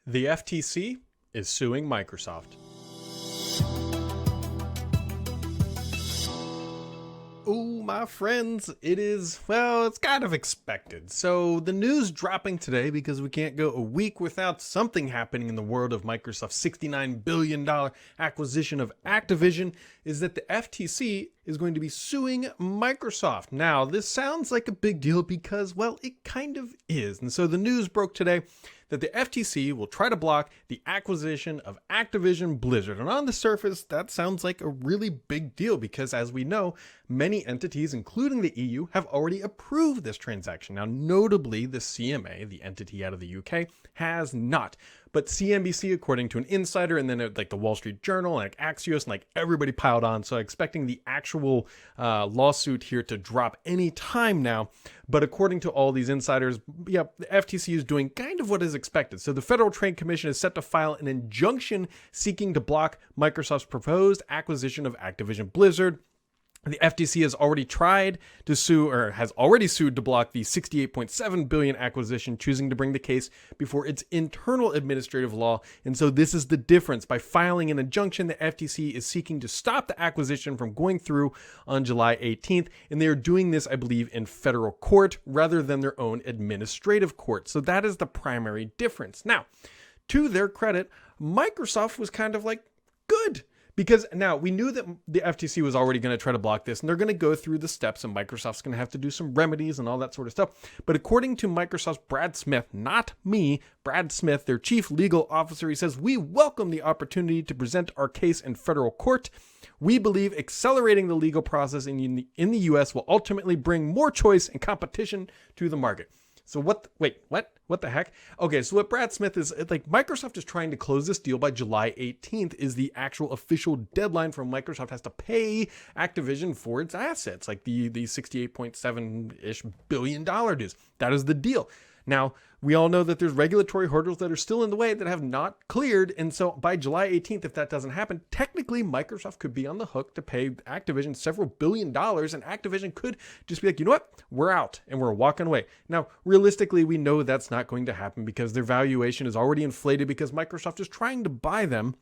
The FTC is suing Microsoft. Oh, my friends, it's kind of expected. So the news dropping today, because we can't go a week without something happening in the world of Microsoft's $69 billion acquisition of Activision, is that the FTC is going to be suing Microsoft. Now, this sounds like a big deal because, well, it kind of is. And so the news broke today that the FTC will try to block the acquisition of Activision Blizzard. And on the surface, that sounds like a really big deal because, as we know, many entities, including the EU, have already approved this transaction. Now, notably, the CMA, the entity out of the UK, has not. But CNBC, according to an insider, and then like the Wall Street Journal, like Axios, and like everybody piled on. So expecting the actual lawsuit here to drop any time now. But according to all these insiders, the FTC is doing kind of what is expected. So the Federal Trade Commission is set to file an injunction seeking to block Microsoft's proposed acquisition of Activision Blizzard. The FTC has already tried to sue, or has already sued to block the $68.7 billion acquisition, choosing to bring the case before its internal administrative law. And so this is the difference. By filing an injunction, the FTC is seeking to stop the acquisition from going through on July 18th. And they are doing this, I believe, in federal court rather than their own administrative court. So that is the primary difference. Now, to their credit, Microsoft was kind of like, good. Because now we knew that the FTC was already going to try to block this, and they're going to go through the steps, and Microsoft's going to have to do some remedies and all that sort of stuff. But according to Microsoft's Brad Smith, not me, Brad Smith, their chief legal officer, he says, "We welcome the opportunity to present our case in federal court. We believe accelerating the legal process in the U.S. will ultimately bring more choice and competition to the market." So what the heck? Okay, so what Brad Smith is, like, Microsoft is trying to close this deal by July 18th is the actual official deadline for Microsoft has to pay Activision for its assets, like the $68.7-ish billion dues. That is the deal. Now, we all know that there's regulatory hurdles that are still in the way that have not cleared. And so by July 18th, if that doesn't happen, technically Microsoft could be on the hook to pay Activision several $billion. And Activision could just be like, you know what? We're out and we're walking away. Now, realistically, we know that's not going to happen because their valuation is already inflated because Microsoft is trying to buy them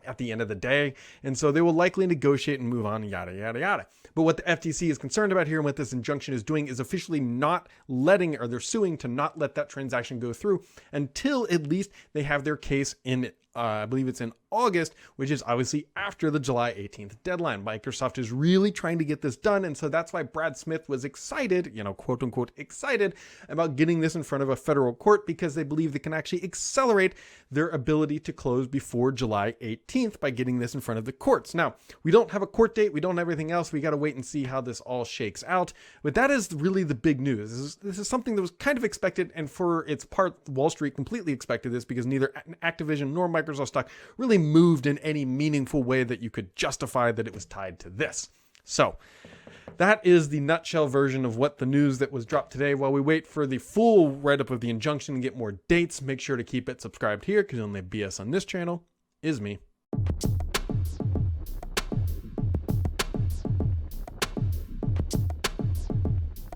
at the end of the day. And so they will likely negotiate and move on, yada, yada, yada. But what the FTC is concerned about here and what this injunction is doing is officially not letting, or they're suing to not let that transaction go through until at least they have their case in, I believe it's in August, which is obviously after the July 18th deadline. Microsoft is really trying to get this done. And so that's why Brad Smith was excited, quote unquote, excited about getting this in front of a federal court because they believe they can actually accelerate their ability to close before July 18th by getting this in front of the courts. Now, we don't have a court date. We don't have everything else. We got to wait and see how this all shakes out. But that is really the big news. This is something that was kind of expected. And for its part, Wall Street completely expected this because neither Activision nor Microsoft stock really moved in any meaningful way that you could justify that it was tied to this. So that is the nutshell version of what the news that was dropped today. While we wait for the full write-up of the injunction and get more dates, make sure to keep it subscribed here because the only BS on this channel is me.